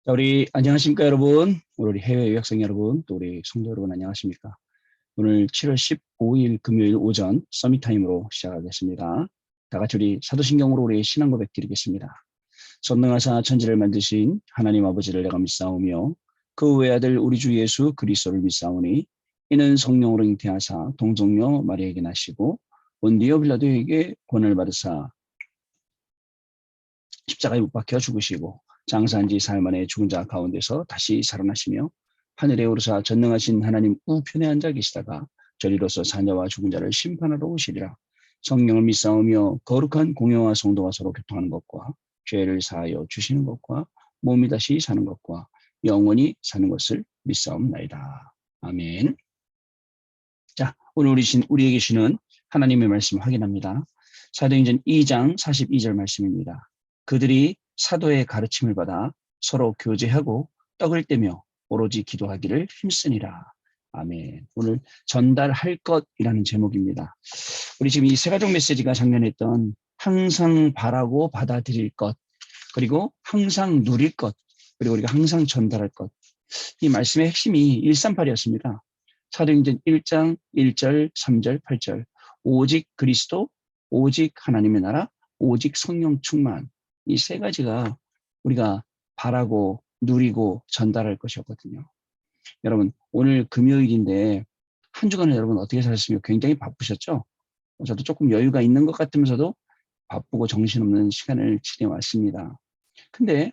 자, 우리 안녕하십니까 여러분. 우리 해외 유학생 여러분, 또 우리 성도 여러분 안녕하십니까. 오늘 7월 15일 금요일 오전 서밋타임으로 시작하겠습니다. 다 같이 우리 사도신경으로 우리 신앙 고백 드리겠습니다. 전능하사 천지를 만드신 하나님 아버지를 내가 믿사오며 그 외아들 우리 주 예수 그리스도를 믿사오니 이는 성령으로 잉태하사 동정녀 마리아에게 나시고 본디오 빌라도에게 권을 받으사 십자가에 못 박혀 죽으시고 장사한 지 사흘 만에 죽은 자 가운데서 다시 살아나시며 하늘에 오르사 전능하신 하나님 우편에 앉아 계시다가 저리로서 사자와 죽은 자를 심판하러 오시리라. 성령을 믿사오며 거룩한 공회와 성도와 서로 교통하는 것과 죄를 사하여 주시는 것과 몸이 다시 사는 것과 영원히 사는 것을 믿사옵나이다. 아멘. 자, 오늘 우리에게 주시는 하나님의 말씀 확인합니다. 사도행전 2장 42절 말씀입니다. 그들이 사도의 가르침을 받아 서로 교제하고 떡을 떼며 오로지 기도하기를 힘쓰니라. 아멘. 오늘 전달할 것이라는 제목입니다. 우리 지금 이 세 가족 메시지가 작년에 했던 항상 바라고 받아들일 것, 그리고 항상 누릴 것, 그리고 우리가 항상 전달할 것. 이 말씀의 핵심이 138이었습니다. 사도행전 1장 1절, 3절, 8절. 오직 그리스도, 오직 하나님의 나라, 오직 성령 충만. 이 세 가지가 우리가 바라고 누리고 전달할 것이었거든요. 여러분, 오늘 금요일인데 한 주간을 여러분 어떻게 사셨습니까? 굉장히 바쁘셨죠? 저도 조금 여유가 있는 것 같으면서도 바쁘고 정신없는 시간을 지내왔습니다. 근데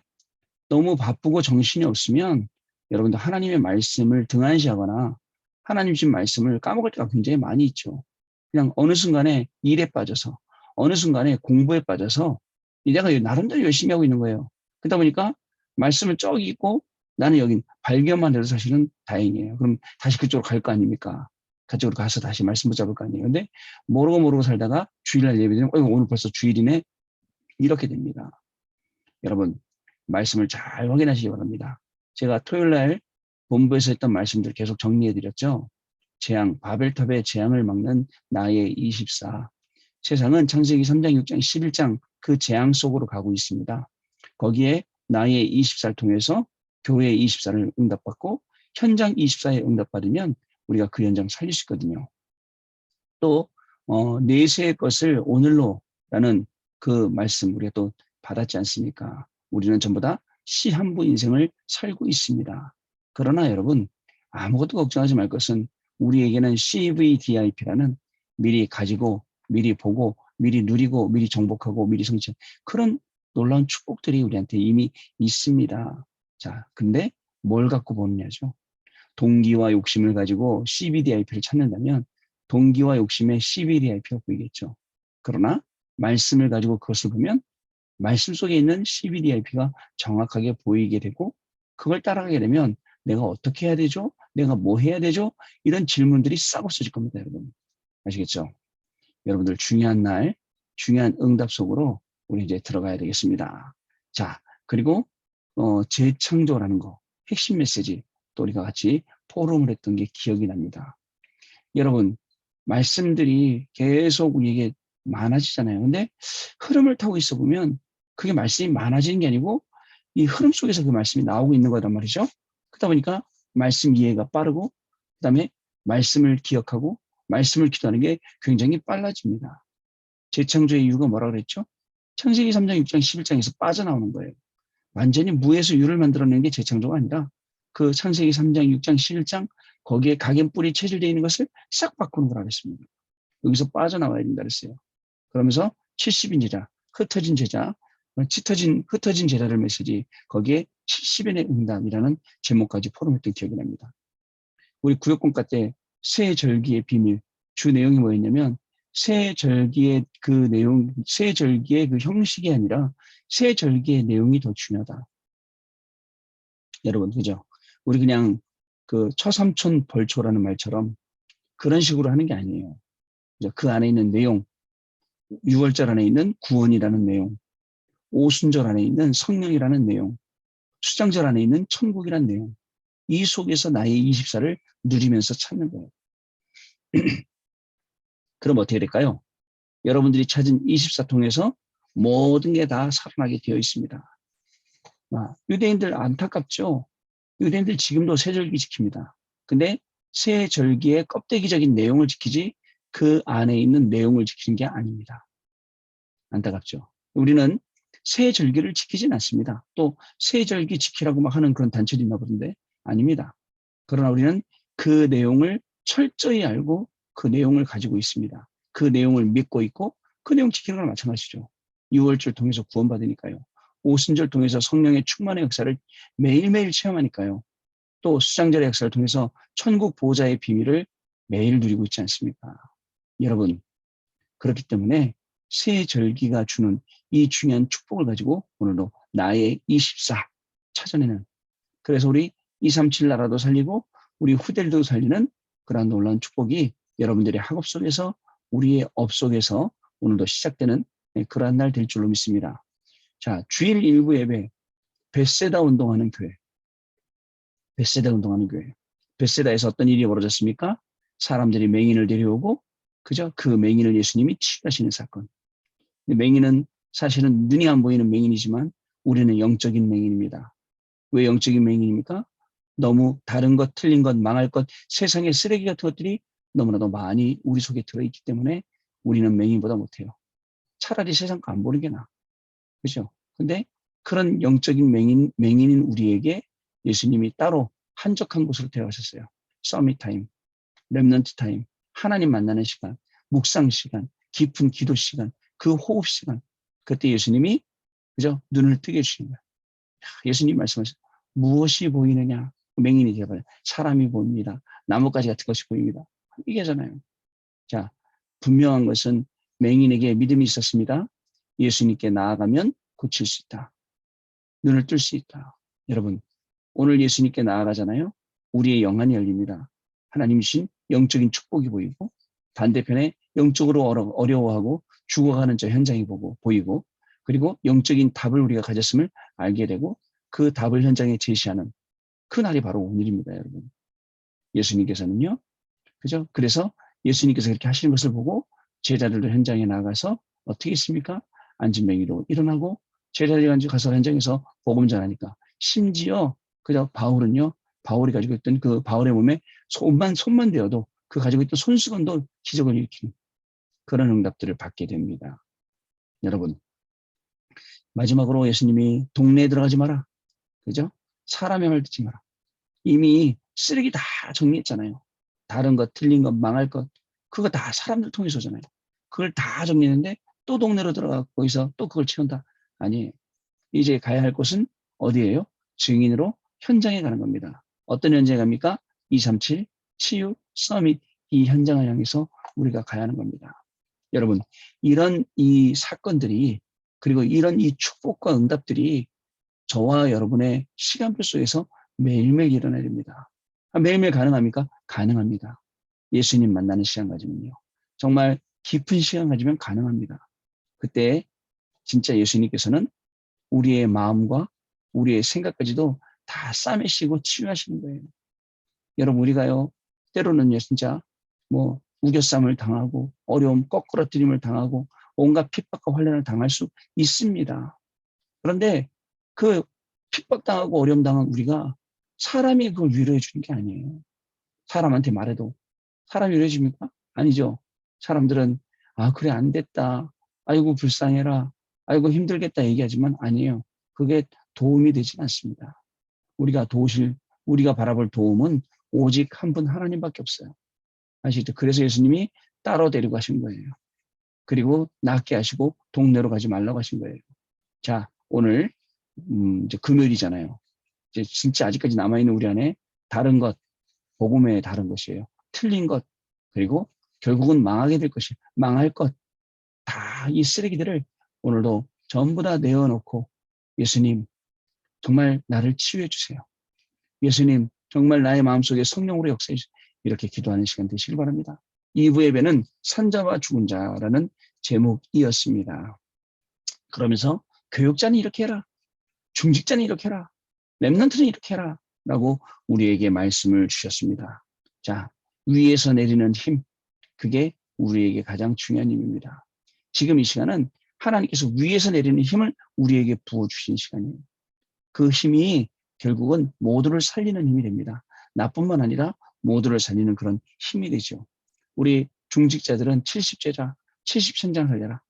너무 바쁘고 정신이 없으면 여러분들 하나님의 말씀을 등한시하거나 하나님 주신 말씀을 까먹을 때가 굉장히 많이 있죠. 그냥 어느 순간에 일에 빠져서, 어느 순간에 공부에 빠져서 내가 나름대로 열심히 하고 있는 거예요. 그러다 보니까 말씀을 쭉 읽고 나는 여기 발견만 해도 사실은 다행이에요. 그럼 다시 그쪽으로 갈 거 아닙니까? 그쪽으로 가서 다시 말씀 붙잡을 거 아니에요. 근데 모르고 살다가 주일날 예배드리면 오늘 벌써 주일이네? 이렇게 됩니다. 여러분, 말씀을 잘 확인하시기 바랍니다. 제가 토요일날 본부에서 했던 말씀들 계속 정리해드렸죠. 재앙, 바벨탑의 재앙을 막는 나의 24. 세상은 창세기 3장, 6장, 11장 그 재앙 속으로 가고 있습니다. 거기에 나의 24를 통해서 교회 24를 응답받고 현장 24에 응답받으면 우리가 그 현장 살릴 수 있거든요. 또 내세의 것을 오늘로라는 그 말씀 우리가 또 받았지 않습니까? 우리는 전부 다 시한부 인생을 살고 있습니다. 그러나 여러분 아무것도 걱정하지 말 것은 우리에게는 CVDIP라는 미리 가지고 미리 보고 미리 누리고 미리 정복하고 미리 성취한 그런 놀라운 축복들이 우리한테 이미 있습니다. 자, 근데 뭘 갖고 보느냐죠. 동기와 욕심을 가지고 CVDIP를 찾는다면 동기와 욕심의 CVDIP가 보이겠죠. 그러나 말씀을 가지고 그것을 보면 말씀 속에 있는 CVDIP가 정확하게 보이게 되고 그걸 따라가게 되면 내가 어떻게 해야 되죠? 내가 뭐 해야 되죠? 이런 질문들이 싹 없어질 겁니다, 여러분. 아시겠죠? 여러분들 중요한 날, 중요한 응답 속으로 우리 이제 들어가야 되겠습니다. 자, 그리고 재창조라는 거, 핵심 메시지 또 우리가 같이 포럼을 했던 게 기억이 납니다. 여러분, 말씀들이 계속 우리에게 많아지잖아요. 근데 흐름을 타고 있어 보면 그게 말씀이 많아지는 게 아니고 이 흐름 속에서 그 말씀이 나오고 있는 거란 말이죠. 그러다 보니까 말씀 이해가 빠르고 그다음에 말씀을 기억하고 말씀을 기도하는 게 굉장히 빨라집니다. 재창조의 이유가 뭐라고 그랬죠? 창세기 3장, 6장, 11장에서 빠져나오는 거예요. 완전히 무에서 유를 만들어내는 게 재창조가 아니라 그 창세기 3장, 6장, 11장 거기에 각인 뿌리 체질되어 있는 것을 싹 바꾸는 거라고 했습니다. 여기서 빠져나와야 된다 그랬어요. 그러면서 70인 제자, 흩어진 제자, 흩어진 제자들 메시지 거기에 70인의 응답이라는 제목까지 포럼했던 기억이 납니다. 우리 구역공과 때 새 절기의 비밀 주 내용이 뭐였냐면 새 절기의 그 내용, 새 절기의 그 형식이 아니라 새 절기의 내용이 더 중요하다. 여러분 그죠? 우리 그냥 그 처삼촌 벌초라는 말처럼 그런 식으로 하는 게 아니에요. 그죠? 그 안에 있는 내용, 6월절 안에 있는 구원이라는 내용, 오순절 안에 있는 성령이라는 내용, 수장절 안에 있는 천국이라는 내용, 이 속에서 나의 24를 누리면서 찾는 거예요. 그럼 어떻게 될까요? 여러분들이 찾은 24 통해서 모든 게 다 살아나게 되어 있습니다. 유대인들 안타깝죠. 유대인들 지금도 세절기 지킵니다. 근데 세절기의 껍데기적인 내용을 지키지 그 안에 있는 내용을 지키는 게 아닙니다. 안타깝죠. 우리는 세절기를 지키진 않습니다. 또 세절기 지키라고 막 하는 그런 단체도 있나 보던데 아닙니다. 그러나 우리는 그 내용을 철저히 알고 그 내용을 가지고 있습니다. 그 내용을 믿고 있고 그 내용 지키는 거랑 마찬가지죠. 유월절 통해서 구원받으니까요. 오순절 통해서 성령의 충만의 역사를 매일매일 체험하니까요. 또 수장절의 역사를 통해서 천국 보호자의 비밀을 매일 누리고 있지 않습니까? 여러분, 그렇기 때문에 새 절기가 주는 이 중요한 축복을 가지고 오늘도 나의 24 찾아내는, 그래서 우리 237 나라도 살리고 우리 후대들도 살리는 그러한 놀라운 축복이 여러분들의 학업 속에서 우리의 업 속에서 오늘도 시작되는 그러한 날 될 줄로 믿습니다. 자, 주일 일부 예배, 벳세다 운동하는 교회. 벳세다 운동하는 교회. 벳세다에서 어떤 일이 벌어졌습니까? 사람들이 맹인을 데려오고 그저 그 맹인을 예수님이 치유하시는 사건. 맹인은 사실은 눈이 안 보이는 맹인이지만 우리는 영적인 맹인입니다. 왜 영적인 맹인입니까? 너무 다른 것, 틀린 것, 망할 것, 세상의 쓰레기 같은 것들이 너무나도 많이 우리 속에 들어있기 때문에 우리는 맹인보다 못해요. 차라리 세상 거 안 보는 게 나아. 그죠? 근데 그런 영적인 맹인인 우리에게 예수님이 따로 한적한 곳으로 데려가셨어요. 서밋 타임, 렘넌트 타임, 하나님 만나는 시간, 묵상 시간, 깊은 기도 시간, 그 호흡 시간. 그때 예수님이 그죠? 눈을 뜨게 해주시는 거예요. 예수님 말씀하셨어요. 무엇이 보이느냐? 맹인이 되어봐요. 사람이 보입니다. 나뭇가지 같은 것이 보입니다. 이게잖아요. 자, 분명한 것은 맹인에게 믿음이 있었습니다. 예수님께 나아가면 고칠 수 있다. 눈을 뜰 수 있다. 여러분, 오늘 예수님께 나아가잖아요. 우리의 영안이 열립니다. 하나님 주신 영적인 축복이 보이고 반대편에 영적으로 어려워하고 죽어가는 저 현장이 보이고 그리고 영적인 답을 우리가 가졌음을 알게 되고 그 답을 현장에 제시하는 그 날이 바로 오늘입니다, 여러분. 예수님께서는요. 그죠? 그래서 예수님께서 그렇게 하시는 것을 보고 제자들도 현장에 나가서 어떻게 했습니까? 앉은 맹이로 일어나고 제자들이 가서 현장에서 복음 전하니까 심지어 그저 바울이 가지고 있던 그 바울의 몸에 손만 대어도 그 가지고 있던 손수건도 기적을 일으키는 그런 응답들을 받게 됩니다. 여러분, 마지막으로 예수님이 동네에 들어가지 마라. 그죠? 사람의 말 듣지 마라. 이미 쓰레기 다 정리했잖아요. 다른 것, 틀린 것, 망할 것, 그거 다 사람들 통해서잖아요. 그걸 다 정리했는데 또 동네로 들어가고 거기서 또 그걸 채운다. 아니에요. 이제 가야 할 곳은 어디예요? 증인으로 현장에 가는 겁니다. 어떤 현장에 갑니까? 237 치유 서밋 이 현장을 향해서 우리가 가야 하는 겁니다. 여러분, 이런 이 사건들이 그리고 이런 이 축복과 응답들이 저와 여러분의 시간표 속에서 매일매일 일어나야 됩니다. 매일매일 가능합니까? 가능합니다. 예수님 만나는 시간 가지면요. 정말 깊은 시간 가지면 가능합니다. 그때 진짜 예수님께서는 우리의 마음과 우리의 생각까지도 다 싸매시고 치유하시는 거예요. 여러분, 우리가요, 때로는요, 진짜 뭐 우겨쌈을 당하고 어려움, 거꾸러뜨림을 당하고 온갖 핍박과 환난을 당할 수 있습니다. 그런데 그 핍박당하고 어려움 당한 우리가 사람이 그걸 위로해 주는 게 아니에요. 사람한테 말해도 사람이 위로해 줍니까? 아니죠. 사람들은 그래 안 됐다. 아이고 불쌍해라. 아이고 힘들겠다 얘기하지만 아니에요. 그게 도움이 되진 않습니다. 우리가 바라볼 도움은 오직 한 분 하나님밖에 없어요. 아시죠? 그래서 예수님이 따로 데리고 가신 거예요. 그리고 낫게 하시고 동네로 가지 말라고 하신 거예요. 자, 오늘 이제 금요일이잖아요. 이제 진짜 아직까지 남아있는 우리 안에 다른 것, 복음의 다른 것이에요. 틀린 것, 그리고 결국은 망하게 될 것이 망할 것, 다 이 쓰레기들을 오늘도 전부 다 내어놓고 예수님 정말 나를 치유해 주세요. 예수님 정말 나의 마음속에 성령으로 역사해 주세요. 이렇게 기도하는 시간 되시길 바랍니다. 2부 예배는 산자와 죽은 자라는 제목이었습니다. 그러면서 교육자는 이렇게 해라. 중직자는 이렇게 해라. 렘넌트는 이렇게 해라. 라고 우리에게 말씀을 주셨습니다. 자, 위에서 내리는 힘, 그게 우리에게 가장 중요한 힘입니다. 지금 이 시간은 하나님께서 위에서 내리는 힘을 우리에게 부어주신 시간이에요. 그 힘이 결국은 모두를 살리는 힘이 됩니다. 나뿐만 아니라 모두를 살리는 그런 힘이 되죠. 우리 중직자들은 70제자, 70현장 살려라.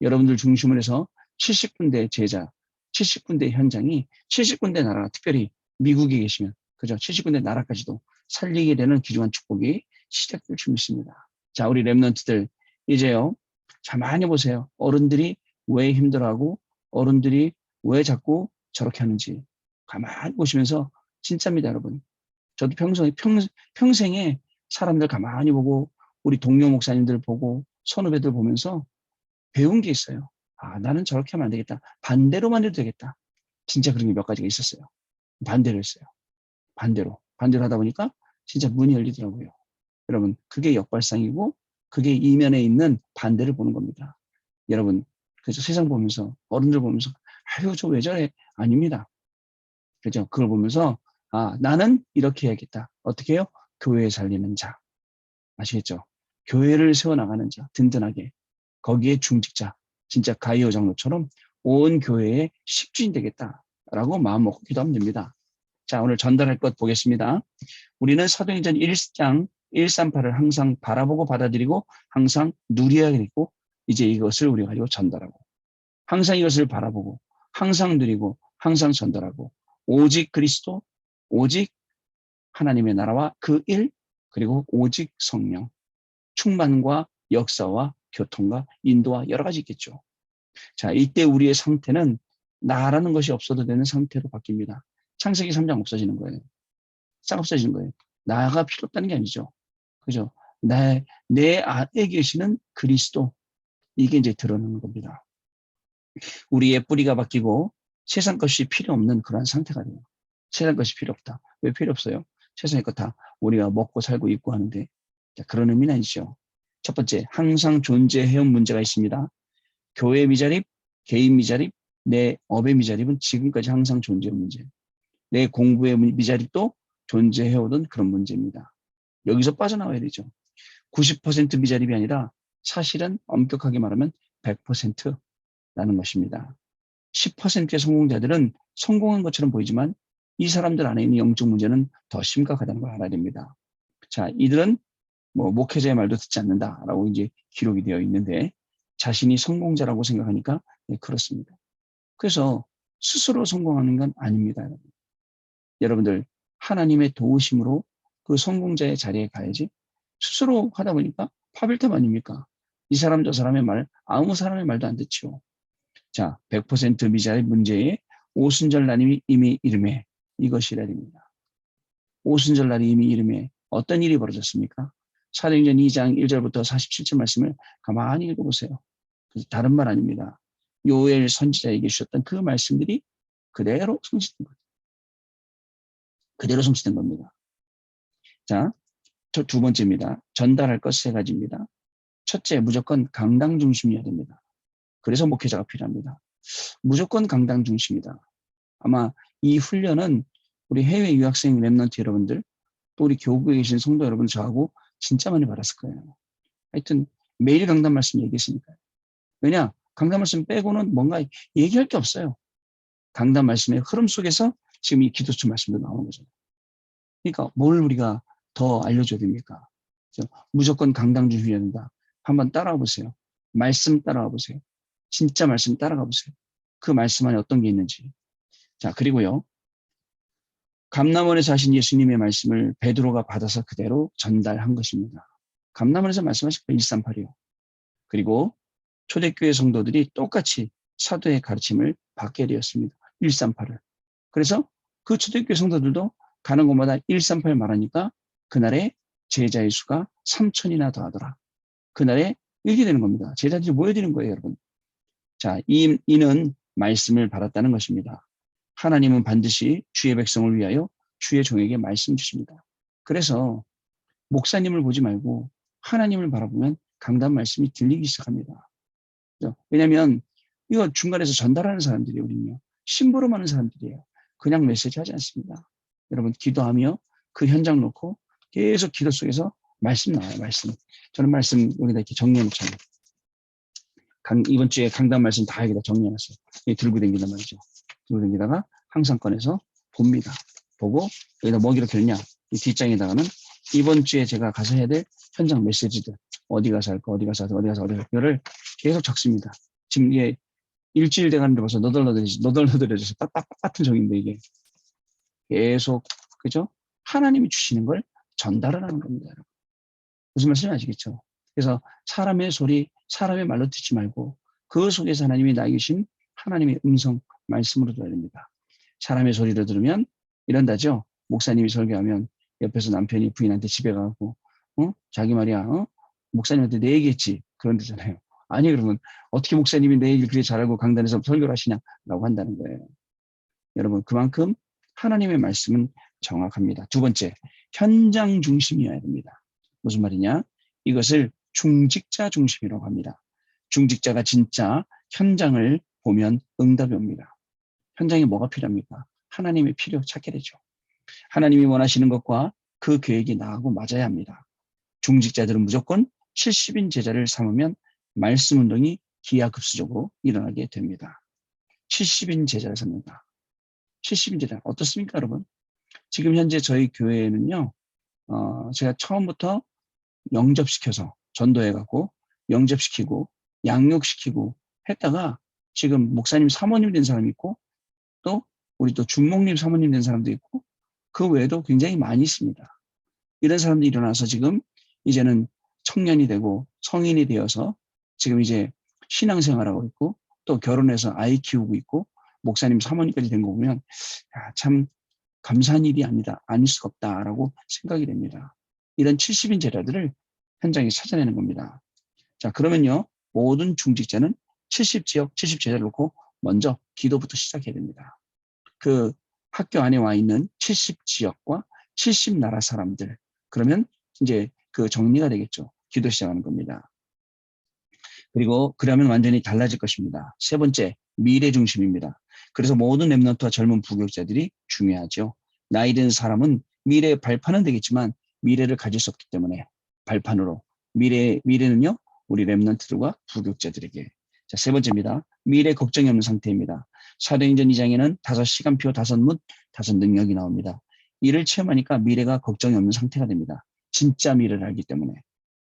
여러분들 중심으로 해서 70군데 제자, 70군데 현장이 70군데 나라, 특별히 미국에 계시면, 그죠? 70군데 나라까지도 살리게 되는 귀중한 축복이 시작될 줄 믿습니다. 자, 우리 렘넌트들, 이제요. 자, 많이 보세요. 어른들이 왜 힘들어하고, 어른들이 왜 자꾸 저렇게 하는지 가만히 보시면서, 진짜입니다, 여러분. 저도 평생에 사람들 가만히 보고, 우리 동료 목사님들 보고, 선후배들 보면서 배운 게 있어요. 아, 나는 저렇게 하면 안 되겠다. 반대로만 해도 되겠다. 진짜 그런 게 몇 가지가 있었어요. 반대로 했어요. 반대로 하다 보니까 진짜 문이 열리더라고요. 여러분, 그게 역발상이고 그게 이면에 있는 반대를 보는 겁니다. 여러분, 그래서 세상 보면서 어른들 보면서 아유, 저 왜 저래? 아닙니다. 그죠? 그걸 보면서 아, 나는 이렇게 해야겠다. 어떻게 해요? 교회 살리는 자. 아시겠죠? 교회를 세워나가는 자, 든든하게. 거기에 중직자, 진짜 가이오 장로처럼 온 교회의 식주인 되겠다라고 마음 먹고 기도하면 됩니다. 자, 오늘 전달할 것 보겠습니다. 우리는 사도행전 1장 138을 항상 바라보고 받아들이고 항상 누려야겠고 이제 이것을 우리가 가지고 전달하고 항상 이것을 바라보고 항상 누리고 항상 전달하고 오직 그리스도, 오직 하나님의 나라와 그 일, 그리고 오직 성령, 충만과 역사와 교통과 인도와 여러 가지 있겠죠. 자, 이때 우리의 상태는 나라는 것이 없어도 되는 상태로 바뀝니다. 창세기 3장 없어지는 거예요. 싹 없어지는 거예요. 나가 필요 없다는 게 아니죠. 그죠? 내 안에 계시는 그리스도, 이게 이제 드러나는 겁니다. 우리의 뿌리가 바뀌고 세상 것이 필요 없는 그런 상태가 돼요. 세상 것이 필요 없다. 왜 필요 없어요? 세상의 것 다 우리가 먹고 살고 입고 하는데. 자, 그런 의미는 아니죠. 첫 번째, 항상 존재해온 문제가 있습니다. 교회 미자립, 개인 미자립, 내 업의 미자립은 지금까지 항상 존재해온 문제예요. 내 공부의 미자립도 존재해오던 그런 문제입니다. 여기서 빠져나와야 되죠. 90% 미자립이 아니라 사실은 엄격하게 말하면 100%라는 것입니다. 10%의 성공자들은 성공한 것처럼 보이지만 이 사람들 안에 있는 영적 문제는 더 심각하다는 걸 알아야 됩니다. 자, 이들은 목회자의 말도 듣지 않는다라고 이제 기록이 되어 있는데 자신이 성공자라고 생각하니까 네, 그렇습니다. 그래서 스스로 성공하는 건 아닙니다. 여러분. 여러분들 하나님의 도우심으로 그 성공자의 자리에 가야지 스스로 하다 보니까 파벨탑 아닙니까? 이 사람 저 사람의 말 아무 사람의 말도 안 듣죠. 자, 100% 미자의 문제에 오순절 날이 이미 이름에 이것이라 됩니다. 오순절 날이 이미 이름에 어떤 일이 벌어졌습니까? 사도행전 2장 1절부터 47절 말씀을 가만히 읽어보세요. 다른 말 아닙니다. 요엘 선지자에게 주셨던 그 말씀들이 그대로 성취된 거예요. 그대로 성취된 겁니다. 자, 두 번째입니다. 전달할 것 세 가지입니다. 첫째, 무조건 강당 중심이어야 됩니다. 그래서 목회자가 필요합니다. 무조건 강당 중심이다. 아마 이 훈련은 우리 해외 유학생 랩런트 여러분들, 또 우리 교구에 계신 성도 여러분 저하고 진짜 많이 받았을 거예요. 하여튼 매일 강단 말씀 얘기했으니까요. 왜냐? 강단 말씀 빼고는 뭔가 얘기할 게 없어요. 강단 말씀의 흐름 속에서 지금 이 기도처 말씀도 나오는 거죠. 그러니까 뭘 우리가 더 알려줘야 됩니까? 무조건 강당 중심이어야 된다. 한번 따라와 보세요. 말씀 따라와 보세요. 진짜 말씀 따라가 보세요. 그 말씀 안에 어떤 게 있는지. 자, 그리고요. 감람원에서 하신 예수님의 말씀을 베드로가 받아서 그대로 전달한 것입니다. 감람원에서 말씀하신 거 138이요. 그리고 초대교회 성도들이 똑같이 사도의 가르침을 받게 되었습니다. 138을. 그래서 그 초대교회 성도들도 가는 곳마다 138 말하니까 그날에 제자의 수가 3,000이나 더하더라. 그날에 이렇게 되는 겁니다. 제자들이 모여드는 거예요, 여러분. 자, 이는 말씀을 받았다는 것입니다. 하나님은 반드시 주의 백성을 위하여 주의 종에게 말씀 주십니다. 그래서 목사님을 보지 말고 하나님을 바라보면 강단 말씀이 들리기 시작합니다. 왜냐하면 이거 중간에서 전달하는 사람들이 우리는요. 심부름하는 사람들이에요. 그냥 메시지 하지 않습니다. 여러분 기도하며 그 현장 놓고 계속 기도 속에서 말씀 나와요. 말씀. 저는 말씀 여기다 이렇게 정리해놓잖아요. 이번 주에 강단 말씀 다 여기다 정리해놨어요. 들고 다닌단 말이죠. 들고 다니다가 항상 꺼내서 봅니다. 보고 여기다 뭐 기록했냐? 이 뒷장에다가는 이번 주에 제가 가서 해야 될 현장 메시지들, 어디 가서 할 거, 어디 가서 어디 가서 어디 할 거를 계속 적습니다. 지금 이게 일주일 돼가는데 벌써 너덜너덜해져서 똑같은 종인데 이게 계속 그죠? 하나님이 주시는 걸 전달을 하는 겁니다. 여러분. 무슨 말씀인지 아시겠죠? 그래서 사람의 소리, 사람의 말로 듣지 말고 그 속에서 하나님이 나에게 주신 하나님의 음성, 말씀으로 들어야 됩니다. 사람의 소리를 들으면 이런다죠. 목사님이 설교하면 옆에서 남편이 부인한테 집에 가고 자기 말이야 목사님한테 내 얘기했지 그런 데잖아요. 아니 그러면 어떻게 목사님이 내 얘기를 그렇게 잘 알고 강단에서 설교를 하시냐라고 한다는 거예요. 여러분 그만큼 하나님의 말씀은 정확합니다. 두 번째, 현장 중심이어야 됩니다. 무슨 말이냐? 이것을 중직자 중심이라고 합니다. 중직자가 진짜 현장을 보면 응답이 옵니다. 현장에 뭐가 필요합니까? 하나님의 필요 찾게 되죠. 하나님이 원하시는 것과 그 계획이 나하고 맞아야 합니다. 중직자들은 무조건 70인 제자를 삼으면 말씀 운동이 기하급수적으로 일어나게 됩니다. 70인 제자를 삼는다. 70인 제자 어떻습니까, 여러분? 지금 현재 저희 교회에는요, 제가 처음부터 영접시켜서 전도해갖고 영접시키고 양육시키고 했다가 지금 목사님 사모님 된 사람이 있고 또 우리 또 준목님 사모님 된 사람도 있고 그 외에도 굉장히 많이 있습니다. 이런 사람들이 일어나서 지금 이제는 청년이 되고 성인이 되어서 지금 이제 신앙생활하고 있고 또 결혼해서 아이 키우고 있고 목사님 사모님까지 된 거 보면 참 감사한 일이 아닐 수가 없다라고 생각이 됩니다. 이런 70인 제자들을 현장에 찾아내는 겁니다. 자, 그러면요. 모든 중직자는 70지역, 70제자를 놓고 먼저 기도부터 시작해야 됩니다. 그 학교 안에 와 있는 70지역과 70나라 사람들. 그러면 이제 그 정리가 되겠죠. 기도 시작하는 겁니다. 그리고 그러면 완전히 달라질 것입니다. 세 번째, 미래 중심입니다. 그래서 모든 랩런트와 젊은 부교육자들이 중요하죠. 나이 든 사람은 미래의 발판은 되겠지만 미래를 가질 수 없기 때문에 발판으로 미래는요 우리 랩런트들과 부교육자들에게. 자, 세 번째입니다. 미래 걱정이 없는 상태입니다. 사도행전 2장에는 5시간표 5문 5능력이 나옵니다. 이를 체험하니까 미래가 걱정이 없는 상태가 됩니다. 진짜 미래를 알기 때문에.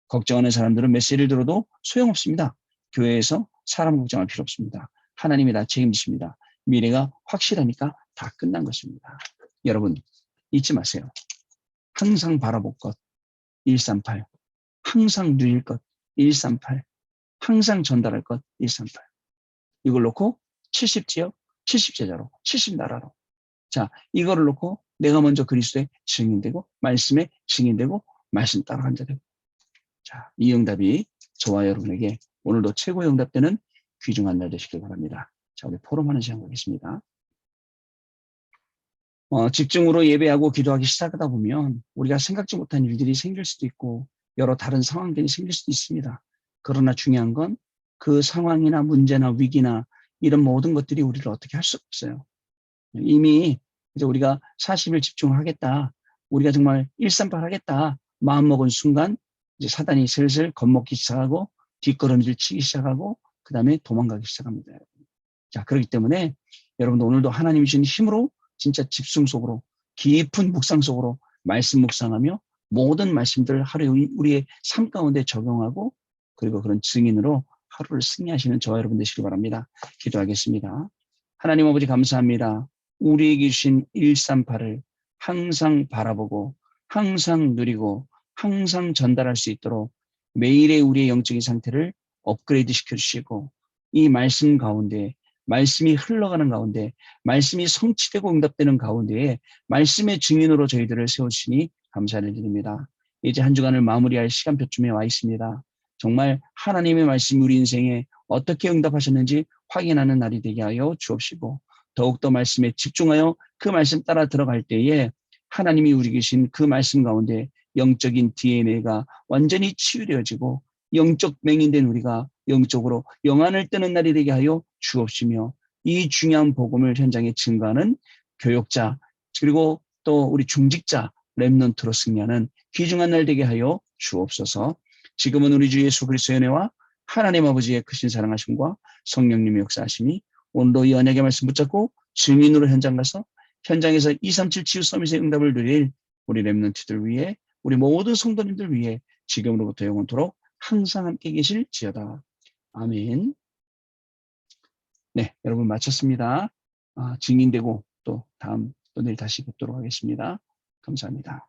걱정하는 사람들은 메시지를 들어도 소용없습니다. 교회에서 사람 걱정할 필요 없습니다. 하나님이 다 책임지십니다. 미래가 확실하니까 다 끝난 것입니다. 여러분 잊지 마세요. 항상 바라볼 것 138, 항상 누릴 것 138, 항상 전달할 것 138. 이걸 놓고 70지역, 70제자로, 70나라로. 자, 이거를 놓고 내가 먼저 그리스도의 증인되고 말씀의 증인되고 말씀 따라간 자 되고. 자, 이 응답이 저와 여러분에게 오늘도 최고의 응답되는 귀중한 날 되시길 바랍니다. 자, 우리 포럼하는 시간 가겠습니다. 집중으로 예배하고 기도하기 시작하다 보면 우리가 생각지 못한 일들이 생길 수도 있고 여러 다른 상황들이 생길 수도 있습니다. 그러나 중요한 건 그 상황이나 문제나 위기나 이런 모든 것들이 우리를 어떻게 할 수 없어요. 이미 이제 우리가 40일 집중하겠다. 우리가 정말 138 하겠다. 마음먹은 순간 이제 사단이 슬슬 겁먹기 시작하고 뒷걸음질 치기 시작하고 그 다음에 도망가기 시작합니다. 자, 그렇기 때문에 여러분도 오늘도 하나님이 주신 힘으로 진짜 집중 속으로 깊은 묵상 속으로 말씀 묵상하며 모든 말씀들을 하루에 우리의 삶 가운데 적용하고 그리고 그런 증인으로 하루를 승리하시는 저와 여러분 되시길 바랍니다. 기도하겠습니다. 하나님 아버지 감사합니다. 우리에게 주신 138을 항상 바라보고 항상 누리고 항상 전달할 수 있도록 매일의 우리의 영적인 상태를 업그레이드 시켜주시고 이 말씀 가운데 말씀이 흘러가는 가운데 말씀이 성취되고 응답되는 가운데에 말씀의 증인으로 저희들을 세우시니 감사를 드립니다. 이제 한 주간을 마무리할 시간표쯤에 와 있습니다. 정말 하나님의 말씀이 우리 인생에 어떻게 응답하셨는지 확인하는 날이 되게 하여 주옵시고 더욱더 말씀에 집중하여 그 말씀 따라 들어갈 때에 하나님이 우리 계신 그 말씀 가운데 영적인 DNA가 완전히 치유되어지고 영적 맹인된 우리가 영적으로 영안을 뜨는 날이 되게 하여 주옵시며 이 중요한 복음을 현장에 증거하는 교역자 그리고 또 우리 중직자 렘넌트로 승리하는 귀중한 날 되게 하여 주옵소서. 지금은 우리 주 예수 그리스도의 은혜와 하나님 아버지의 크신 사랑하심과 성령님의 역사하심이 오늘도 이 언약의 말씀 붙잡고 증인으로 현장 가서 현장에서 237 치유 서밋의 응답을 누릴 우리 렘넌트들 위해 우리 모든 성도님들 위해 지금으로부터 영원토록 항상 함께 계실지어다. 아멘. 네, 여러분 마쳤습니다. 증인되고 또 다음 또 내일 다시 뵙도록 하겠습니다. 감사합니다.